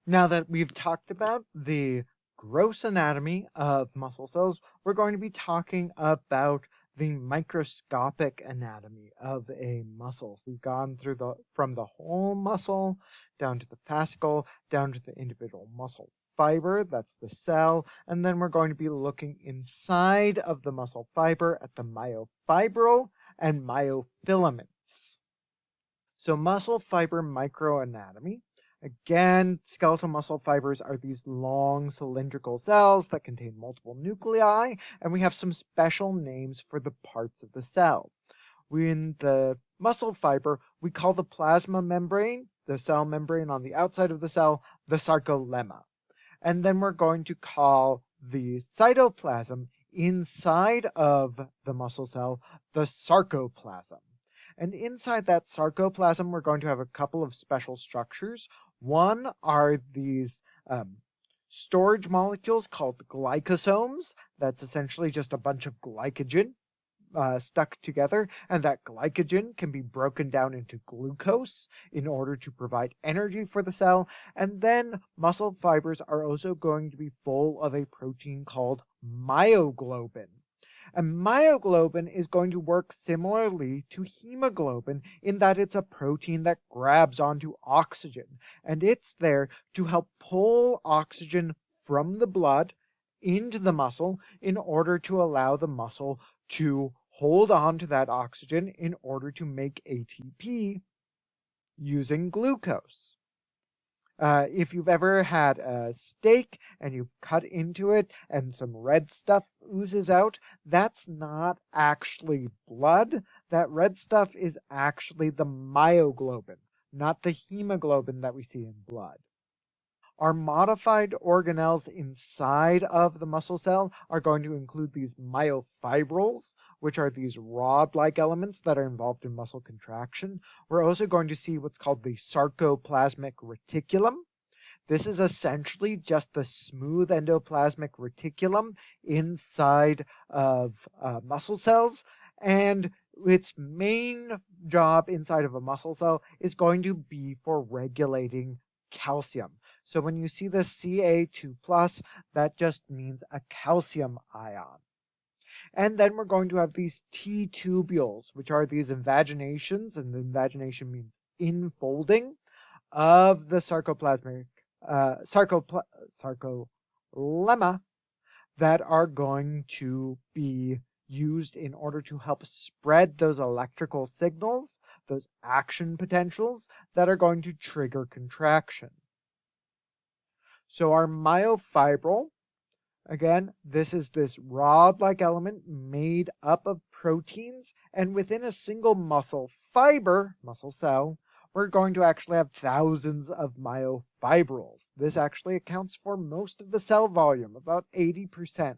Now that we've talked about the gross anatomy of muscle cells, we're going to be talking about the microscopic anatomy of a muscle. We've gone through from the whole muscle down to the fascicle, down to the individual muscle fiber, that's the cell, and then we're going to be looking inside of the muscle fiber at the myofibril and myofilaments. So muscle fiber microanatomy. Again, skeletal muscle fibers are these long cylindrical cells that contain multiple nuclei, and we have some special names for the parts of the cell. In the muscle fiber, we call the plasma membrane, the cell membrane on the outside of the cell, the sarcolemma. And then we're going to call the cytoplasm inside of the muscle cell the sarcoplasm. And inside that sarcoplasm, we're going to have a couple of special structures. One are these storage molecules called glycosomes. That's essentially just a bunch of glycogen stuck together, and that glycogen can be broken down into glucose in order to provide energy for the cell. And then muscle fibers are also going to be full of a protein called myoglobin. And myoglobin is going to work similarly to hemoglobin in that it's a protein that grabs onto oxygen, and it's there to help pull oxygen from the blood into the muscle in order to allow the muscle to hold on to that oxygen in order to make ATP using glucose. If you've ever had a steak and you cut into it and some red stuff oozes out, that's not actually blood. That red stuff is actually the myoglobin, not the hemoglobin that we see in blood. Our modified organelles inside of the muscle cell are going to include these myofibrils, which are these rod-like elements that are involved in muscle contraction. We're also going to see what's called the sarcoplasmic reticulum. This is essentially just the smooth endoplasmic reticulum inside of muscle cells, and its main job inside of a muscle cell is going to be for regulating calcium. So when you see the Ca2+, that just means a calcium ion. And then we're going to have these T-tubules, which are these invaginations, and the invagination means infolding of the sarcolemma that are going to be used in order to help spread those electrical signals, those action potentials that are going to trigger contraction. So our myofibril, again, this is this rod-like element made up of proteins, and within a single muscle fiber, muscle cell, we're going to actually have thousands of myofibrils. This actually accounts for most of the cell volume, about 80%.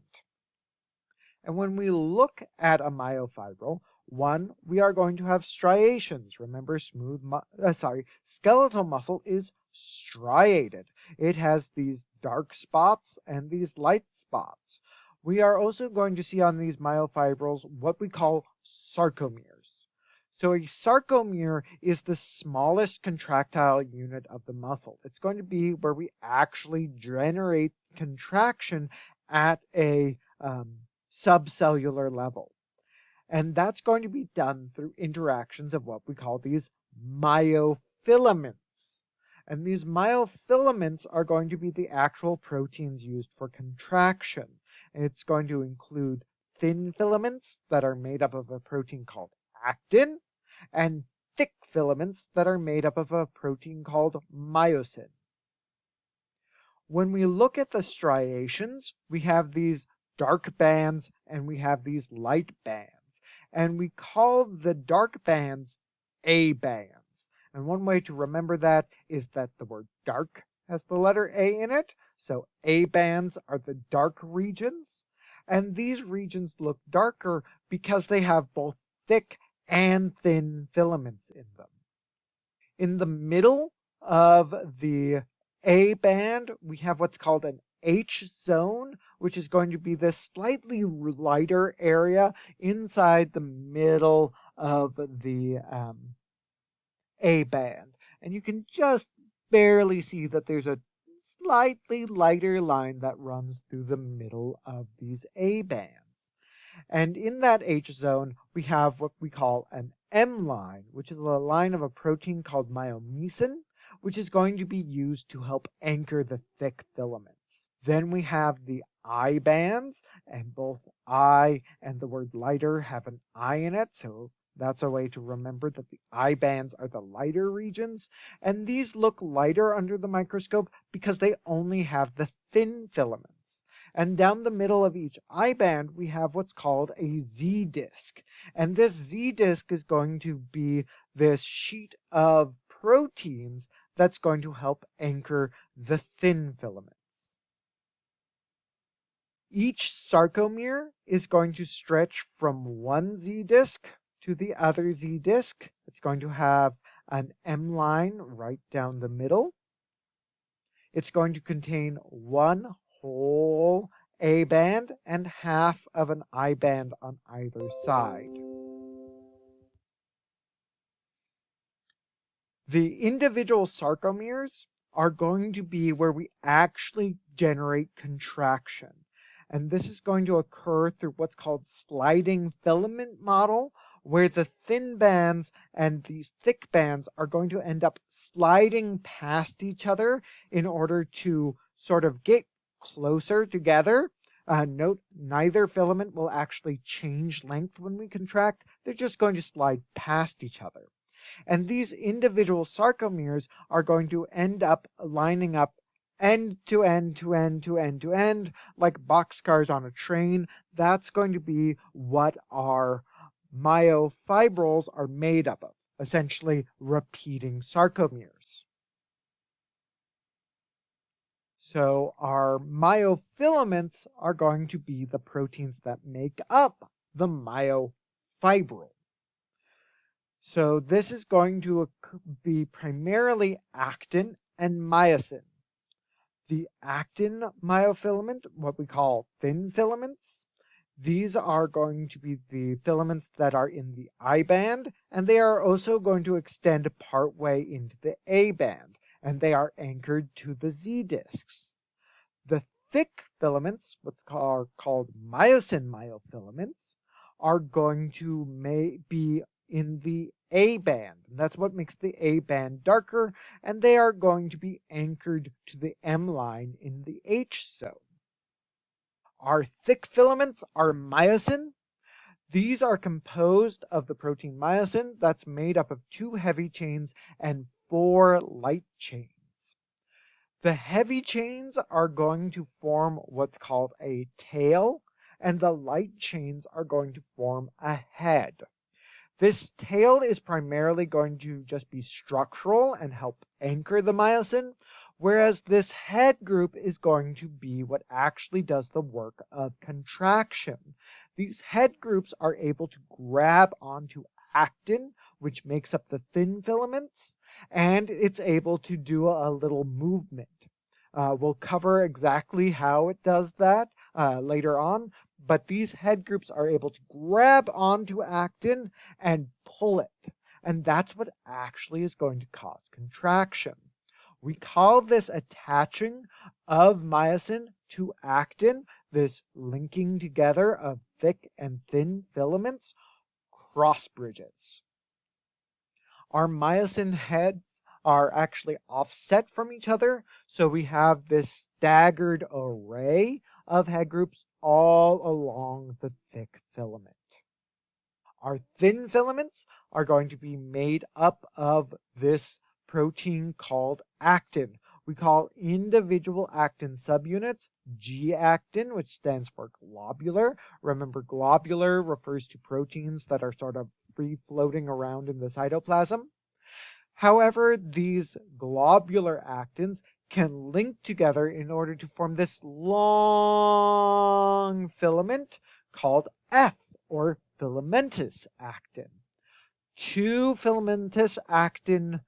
And when we look at a myofibril, one, we are going to have striations. Remember, skeletal muscle is striated. It has these dark spots and these light spots. We are also going to see on these myofibrils what we call sarcomeres. So a sarcomere is the smallest contractile unit of the muscle. It's going to be where we actually generate contraction at a subcellular level. And that's going to be done through interactions of what we call these myofilaments. And these myofilaments are going to be the actual proteins used for contraction. And it's going to include thin filaments that are made up of a protein called actin, and thick filaments that are made up of a protein called myosin. When we look at the striations, we have these dark bands and we have these light bands. And we call the dark bands A bands. And one way to remember that is that the word dark has the letter A in it. So A bands are the dark regions. And these regions look darker because they have both thick and thin filaments in them. In the middle of the A band, we have what's called an H zone, which is going to be this slightly lighter area inside the middle of the A band. And you can just barely see that there's a slightly lighter line that runs through the middle of these A bands. And in that H zone, we have what we call an M line, which is a line of a protein called myomesin, which is going to be used to help anchor the thick filaments. Then we have the I bands, and both I and the word lighter have an I in it, so that's a way to remember that the I bands are the lighter regions. And these look lighter under the microscope because they only have the thin filaments. And down the middle of each I band, we have what's called a Z disc. And this Z disc is going to be this sheet of proteins that's going to help anchor the thin filaments. Each sarcomere is going to stretch from one Z disc to the other Z disc. It's going to have an M line right down the middle. It's going to contain one whole A band and half of an I band on either side. The individual sarcomeres are going to be where we actually generate contraction. And this is going to occur through what's called sliding filament model, where the thin bands and these thick bands are going to end up sliding past each other in order to sort of get closer together. Note, neither filament will actually change length when we contract. They're just going to slide past each other. And these individual sarcomeres are going to end up lining up end to end to end to end to end, like boxcars on a train. That's going to be what our myofibrils are made up of, essentially repeating sarcomeres. So our myofilaments are going to be the proteins that make up the myofibril. So this is going to be primarily actin and myosin. The actin myofilament, what we call thin filaments, these are going to be the filaments that are in the I band, and they are also going to extend partway into the A band, and they are anchored to the Z discs. The thick filaments, what's called myosin myofilaments, are going to be in the A band. And that's what makes the A band darker, and they are going to be anchored to the M line in the H zone. Our thick filaments are myosin. These are composed of the protein myosin that's made up of 2 heavy chains and 4 light chains. The heavy chains are going to form what's called a tail, and the light chains are going to form a head. This tail is primarily going to just be structural and help anchor the myosin, whereas this head group is going to be what actually does the work of contraction. These head groups are able to grab onto actin, which makes up the thin filaments, and it's able to do a little movement. We'll cover exactly how it does that later on, but these head groups are able to grab onto actin and pull it. And that's what actually is going to cause contraction. We call this attaching of myosin to actin, this linking together of thick and thin filaments, cross bridges. Our myosin heads are actually offset from each other, so we have this staggered array of head groups all along the thick filament. Our thin filaments are going to be made up of this protein called actin. We call individual actin subunits G-actin, which stands for globular. Remember, globular refers to proteins that are sort of free-floating around in the cytoplasm. However, these globular actins can link together in order to form this long filament called F, or filamentous actin. 2 filamentous actin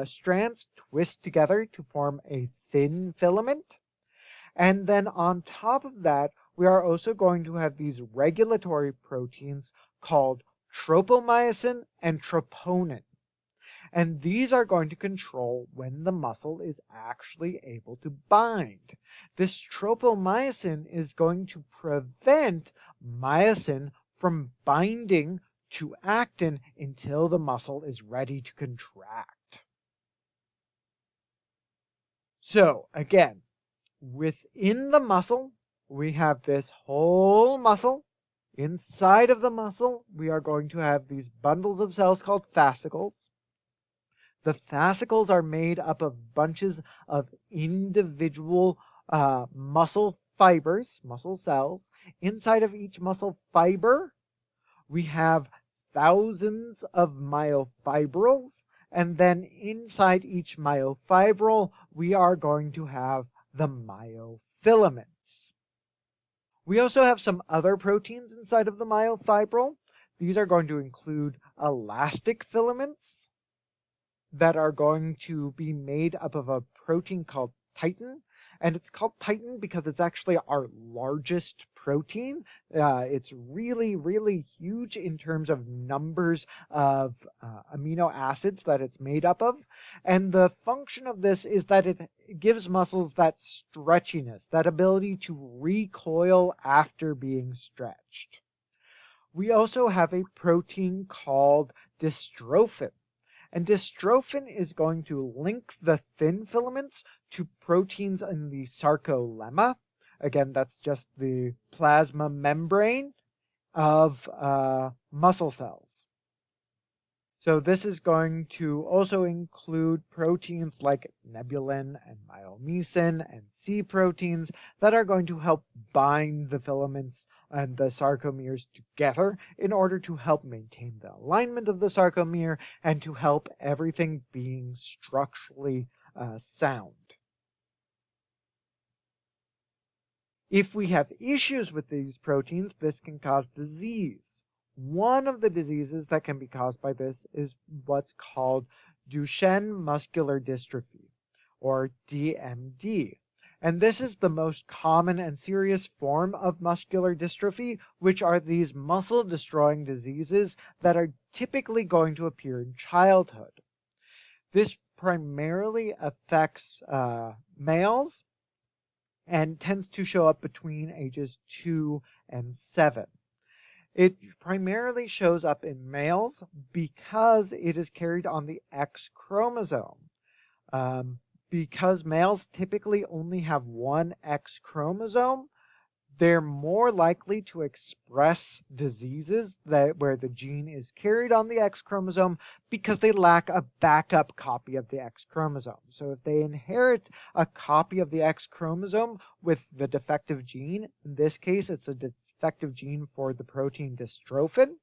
strands twist together to form a thin filament. And then on top of that, we are also going to have these regulatory proteins called tropomyosin and troponin. And these are going to control when the muscle is actually able to bind. This tropomyosin is going to prevent myosin from binding to actin until the muscle is ready to contract. So again, within the muscle, we have this whole muscle. Inside of the muscle, we are going to have these bundles of cells called fascicles. The fascicles are made up of bunches of individual muscle fibers, muscle cells. Inside of each muscle fiber, we have thousands of myofibrils, and then inside each myofibril, we are going to have the myofilaments. We also have some other proteins inside of the myofibril. These are going to include elastic filaments that are going to be made up of a protein called titin. And it's called titin because it's actually our largest protein. It's really, really huge in terms of numbers of amino acids that it's made up of. And the function of this is that it gives muscles that stretchiness, that ability to recoil after being stretched. We also have a protein called dystrophin. And dystrophin is going to link the thin filaments to proteins in the sarcolemma. Again, that's just the plasma membrane of muscle cells. So this is going to also include proteins like nebulin and myomycin and C proteins that are going to help bind the filaments and the sarcomeres together in order to help maintain the alignment of the sarcomere and to help everything being structurally sound. If we have issues with these proteins, this can cause disease. One of the diseases that can be caused by this is what's called Duchenne muscular dystrophy, or DMD. And this is the most common and serious form of muscular dystrophy, which are these muscle-destroying diseases that are typically going to appear in childhood. This primarily affects males and tends to show up between ages 2 and 7. It primarily shows up in males because it is carried on the X chromosome. Because males typically only have one X chromosome, they're more likely to express diseases where the gene is carried on the X chromosome because they lack a backup copy of the X chromosome. So if they inherit a copy of the X chromosome with the defective gene, in this case it's a defective gene for the protein dystrophin,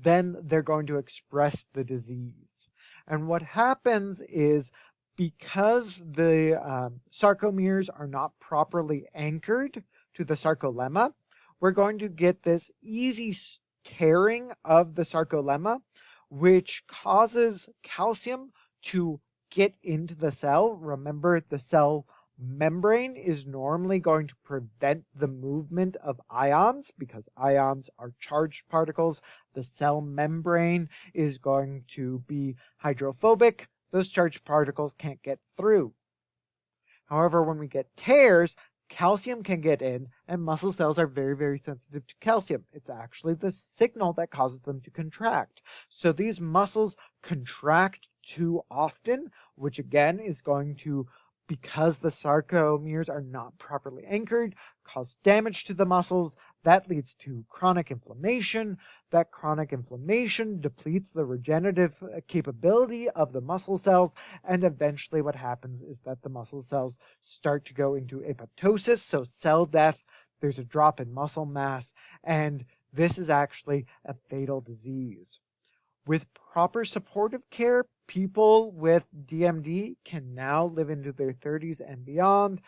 then they're going to express the disease. And what happens is because the sarcomeres are not properly anchored to the sarcolemma, we're going to get this easy tearing of the sarcolemma, which causes calcium to get into the cell. Remember, the cell membrane is normally going to prevent the movement of ions because ions are charged particles. The cell membrane is going to be hydrophobic. Those charged particles can't get through. However, when we get tears, calcium can get in, and muscle cells are very, very sensitive to calcium. It's actually the signal that causes them to contract. So these muscles contract too often, which again is going to, because the sarcomeres are not properly anchored, cause damage to the muscles. That leads to chronic inflammation. That chronic inflammation depletes the regenerative capability of the muscle cells, and eventually what happens is that the muscle cells start to go into apoptosis, so cell death. There's a drop in muscle mass, and this is actually a fatal disease. With proper supportive care, people with DMD can now live into their 30s and beyond,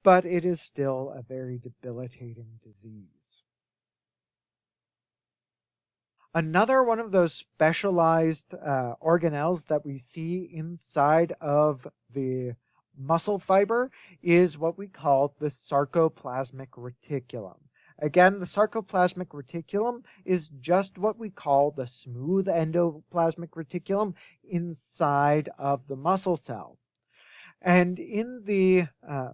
but it is still a very debilitating disease. Another one of those specialized organelles that we see inside of the muscle fiber is what we call the sarcoplasmic reticulum. Again, the sarcoplasmic reticulum is just what we call the smooth endoplasmic reticulum inside of the muscle cell. And in the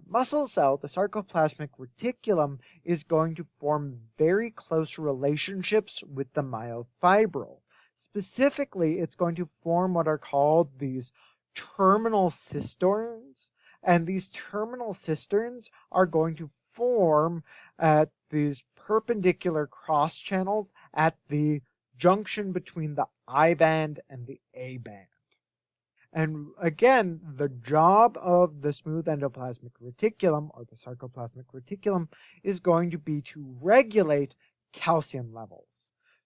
muscle cell, the sarcoplasmic reticulum is going to form very close relationships with the myofibril. Specifically, it's going to form what are called these terminal cisterns, and these terminal cisterns are going to form at these perpendicular cross channels at the junction between the I band and the A band. And again, the job of the smooth endoplasmic reticulum, or the sarcoplasmic reticulum, is going to be to regulate calcium levels.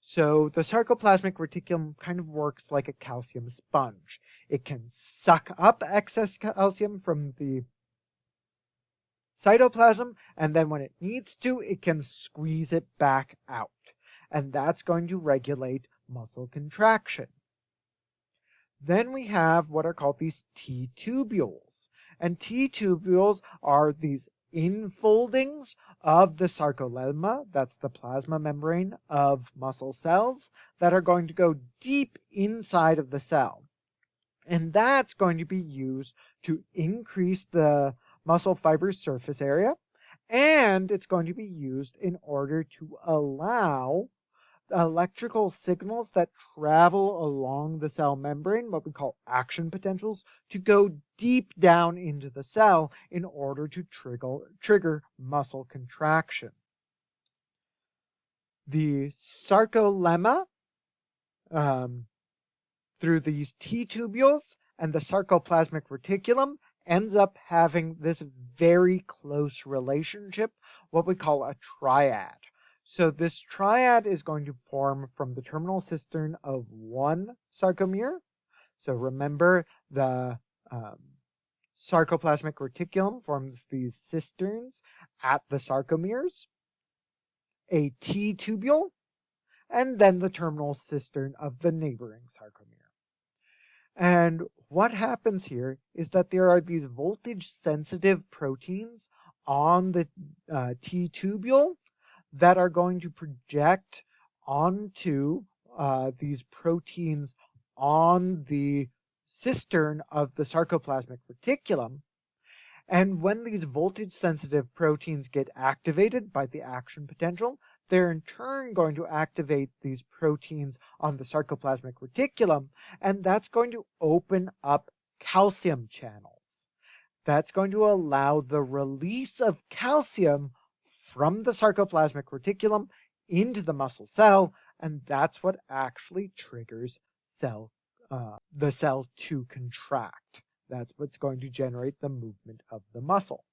So the sarcoplasmic reticulum kind of works like a calcium sponge. It can suck up excess calcium from the cytoplasm, and then when it needs to, it can squeeze it back out. And that's going to regulate muscle contraction. Then we have what are called these T-tubules. And T-tubules are these infoldings of the sarcolemma, that's the plasma membrane of muscle cells, that are going to go deep inside of the cell. And that's going to be used to increase the muscle fiber's surface area, and it's going to be used in order to allow electrical signals that travel along the cell membrane, what we call action potentials, to go deep down into the cell in order to trigger muscle contraction. The sarcolemma, through these T-tubules and the sarcoplasmic reticulum, ends up having this very close relationship, what we call a triad. So this triad is going to form from the terminal cistern of one sarcomere. So remember, the sarcoplasmic reticulum forms these cisterns at the sarcomeres, a T-tubule, and then the terminal cistern of the neighboring sarcomere. And what happens here is that there are these voltage-sensitive proteins on the T-tubule that are going to project onto these proteins on the cistern of the sarcoplasmic reticulum. And when these voltage-sensitive proteins get activated by the action potential, they're in turn going to activate these proteins on the sarcoplasmic reticulum, and that's going to open up calcium channels. That's going to allow the release of calcium from the sarcoplasmic reticulum into the muscle cell, and that's what actually triggers the cell to contract. That's what's going to generate the movement of the muscle.